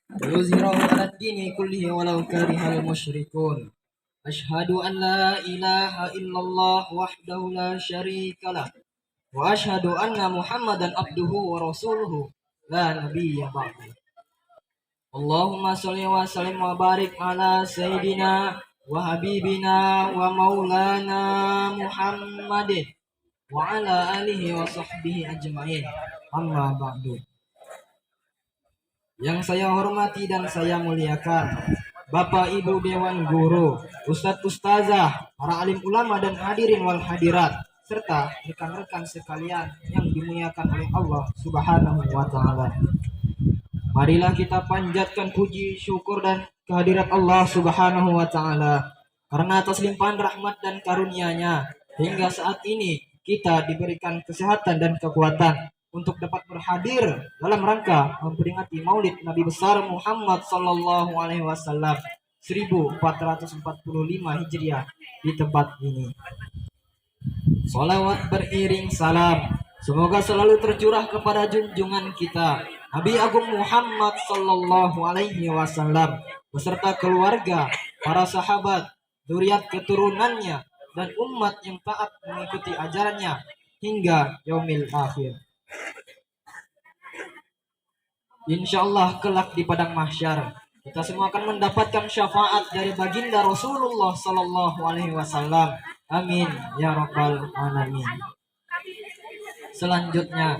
ويظهره على الدين كله ولو كره المشركون. أشهد أن لا إله إلا الله وحده لا شريك له وأشهد أن محمدا عبده ورسوله لا نبي بعده. اللهم صل وسلم وبارك على سيدنا وحبيبنا ومولانا محمد وعلى آله وصحبه أجمعين. Amma ba'du. Yang saya hormati dan saya muliakan Bapak Ibu Dewan Guru, Ustadz Ustazah, para alim ulama dan hadirin wal hadirat, serta rekan-rekan sekalian yang dimuliakan oleh Allah Subhanahu wa Ta'ala. Marilah kita panjatkan puji syukur dan kehadirat Allah Subhanahu wa Ta'ala, karena atas limpahan rahmat dan karunia-Nya hingga saat ini kita diberikan kesehatan dan kekuatan untuk dapat berhadir dalam rangka memperingati Maulid Nabi besar Muhammad sallallahu alaihi wasallam 1445 Hijriah di tempat ini. Salawat beriring salam semoga selalu tercurah kepada junjungan kita Nabi Agung Muhammad sallallahu alaihi wasallam beserta keluarga, para sahabat, zuriat keturunannya dan umat yang taat mengikuti ajarannya hingga yaumil akhir. Insyaallah kelak di padang mahsyar kita semua akan mendapatkan syafaat dari baginda Rasulullah sallallahu alaihi wasallam. Amin ya rabbal alamin. Selanjutnya,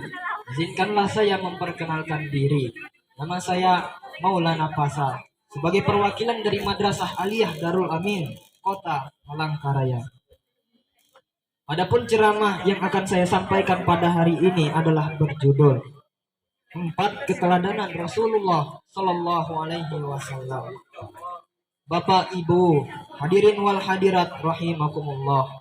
izinkanlah saya memperkenalkan diri. Nama saya Maulana Pasa sebagai perwakilan dari Madrasah Aliyah Darul Amin, Kota Palangkaraya. Adapun ceramah yang akan saya sampaikan pada hari ini adalah berjudul 4 keteladanan Rasulullah Sallallahu Alaihi Wasallam. Bapak Ibu, hadirin wal hadirat rahimakumullah.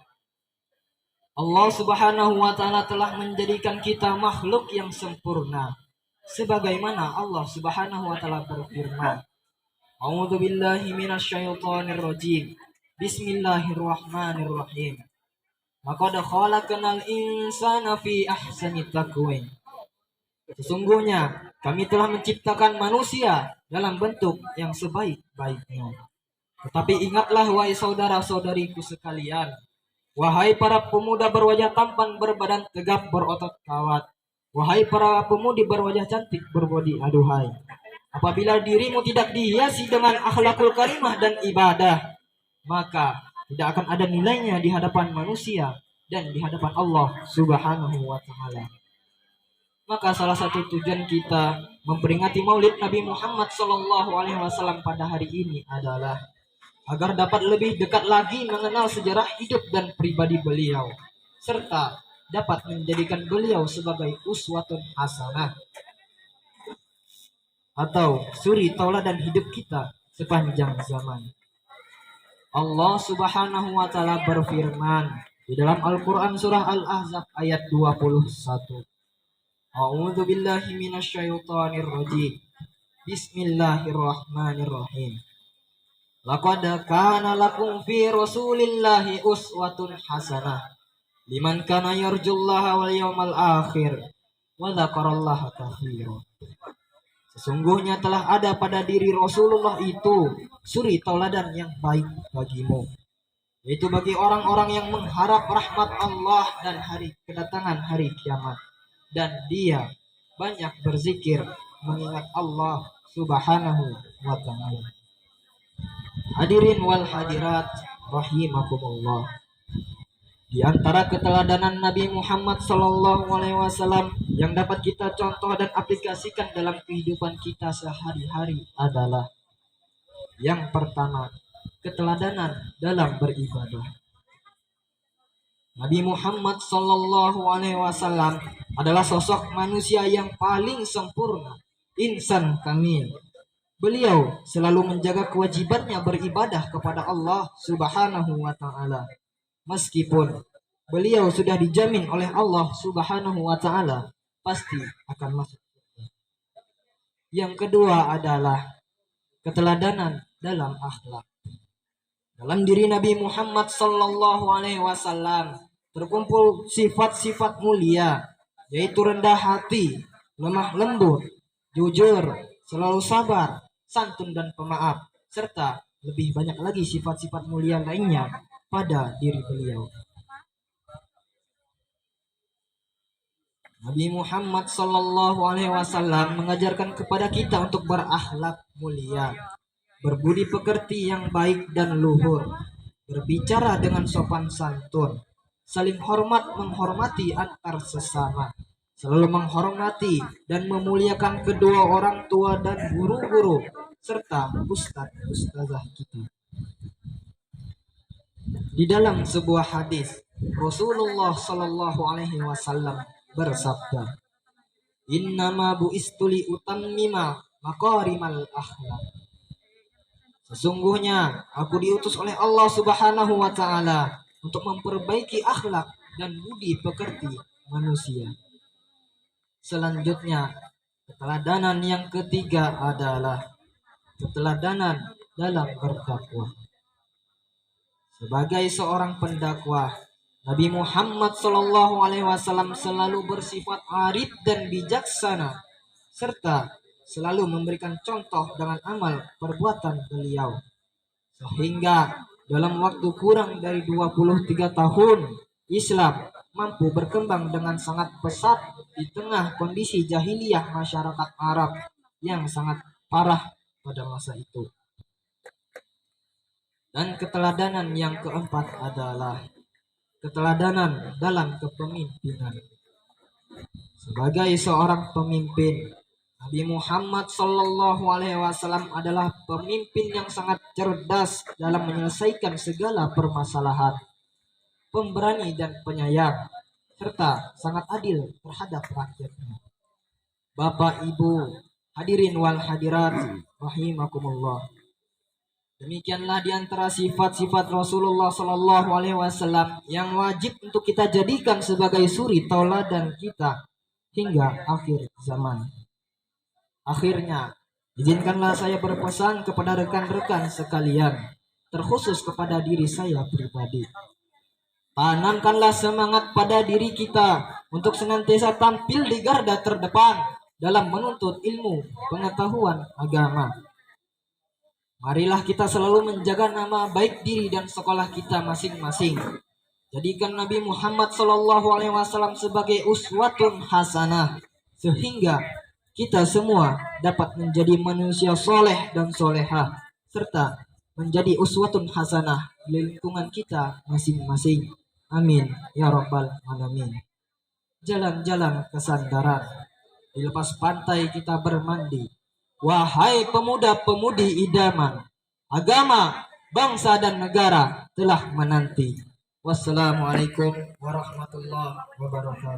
Allah Subhanahu wa Ta'ala telah menjadikan kita makhluk yang sempurna, sebagaimana Allah Subhanahu wa Ta'ala berfirman, A'udzu billahi minasyaitonir rajim. Bismillahirrahmanirrahim. Laqad khalaqnal insana fi ahsani taqwim. Sesungguhnya kami telah menciptakan manusia dalam bentuk yang sebaik-baiknya. Tetapi ingatlah wahai saudara-saudariku sekalian, wahai para pemuda berwajah tampan berbadan tegap berotot kawat, wahai para pemudi berwajah cantik berbodi aduhai, apabila dirimu tidak dihiasi dengan akhlakul karimah dan ibadah, maka tidak akan ada nilainya di hadapan manusia dan di hadapan Allah Subhanahu wa Ta'ala. Maka salah satu tujuan kita memperingati Maulid Nabi Muhammad sallallahu alaihi wasallam pada hari ini adalah agar dapat lebih dekat lagi mengenal sejarah hidup dan pribadi beliau, serta dapat menjadikan beliau sebagai uswatun hasanah atau suri tauladan hidup kita sepanjang zaman. Allah Subhanahu wa Ta'ala berfirman di dalam Al-Qur'an surah Al-Ahzab ayat 21. A'udzu billahi minasyaitonir rajim. Bismillahirrahmanirrahim. Laqad kana lakum fi Rasulillahi uswatun hasanah liman kana yarjullaha wal yawmal akhir wa dzakarallaha katsiran. Sesungguhnya telah ada pada diri Rasulullah itu suri tauladan yang baik bagimu, yaitu bagi orang-orang yang mengharap rahmat Allah dan kedatangan hari kiamat, dan dia banyak berzikir mengingat Allah Subhanahu wa Ta'ala. Hadirin wal hadirat rahimakumullah. Di antara keteladanan Nabi Muhammad sallallahu alaihi wasallam yang dapat kita contoh dan aplikasikan dalam kehidupan kita sehari-hari adalah yang pertama, keteladanan dalam beribadah. Nabi Muhammad sallallahu alaihi wasallam adalah sosok manusia yang paling sempurna, insan kamil. Beliau selalu menjaga kewajibannya beribadah kepada Allah Subhanahu wa Ta'ala, meskipun beliau sudah dijamin oleh Allah Subhanahu wa Ta'ala pasti akan masuk. Yang kedua adalah keteladanan dalam akhlak. Dalam diri Nabi Muhammad sallallahu alaihi wasallam terkumpul sifat-sifat mulia, yaitu rendah hati, lemah lembut, jujur, selalu sabar, santun dan pemaaf, serta lebih banyak lagi sifat-sifat mulia lainnya pada diri beliau. Nabi Muhammad Sallallahu Alaihi Wasallam mengajarkan kepada kita untuk berakhlak mulia, berbudi pekerti yang baik dan luhur, berbicara dengan sopan santun, saling hormat menghormati antar sesama, selalu menghormati dan memuliakan kedua orang tua dan guru-guru serta ustadz-ustazah kita. Di dalam sebuah hadis, Rasulullah Shallallahu Alaihi Wasallam bersabda, "Innama bu'istuli utammima makarimal akhlak." Sesungguhnya aku diutus oleh Allah Subhanahu wa taala untuk memperbaiki akhlak dan budi pekerti manusia. Selanjutnya, keteladanan yang ketiga adalah keteladanan dalam berdakwah. Sebagai seorang pendakwah, Nabi Muhammad SAW selalu bersifat arif dan bijaksana, serta selalu memberikan contoh dengan amal perbuatan beliau. Sehingga dalam waktu kurang dari 23 tahun, Islam mampu berkembang dengan sangat pesat di tengah kondisi jahiliyah masyarakat Arab yang sangat parah pada masa itu. Dan keteladanan yang keempat adalah keteladanan dalam kepemimpinan. Sebagai seorang pemimpin, Nabi Muhammad Sallallahu Alaihi Wasallam adalah pemimpin yang sangat cerdas dalam menyelesaikan segala permasalahan, pemberani dan penyayang, serta sangat adil terhadap rakyatnya. Bapak, Ibu, hadirin wal hadirat, rahimakumullah. Demikianlah di antara sifat-sifat Rasulullah Sallallahu Alaihi Wasallam yang wajib untuk kita jadikan sebagai suri tauladan kita hingga akhir zaman. Akhirnya, izinkanlah saya berpesan kepada rekan-rekan sekalian, terkhusus kepada diri saya pribadi. Tanamkanlah semangat pada diri kita untuk senantiasa tampil di garda terdepan dalam menuntut ilmu pengetahuan agama. Marilah kita selalu menjaga nama baik diri dan sekolah kita masing-masing. Jadikan Nabi Muhammad SAW sebagai uswatun hasanah, sehingga kita semua dapat menjadi manusia soleh dan solehah, serta menjadi uswatun hasanah di lingkungan kita masing-masing. Amin ya rabbal alamin. Jalan-jalan kesandaran, di lepas pantai kita bermandi. Wahai pemuda-pemudi idaman, agama, bangsa dan negara telah menanti. Wassalamualaikum warahmatullahi wabarakatuh.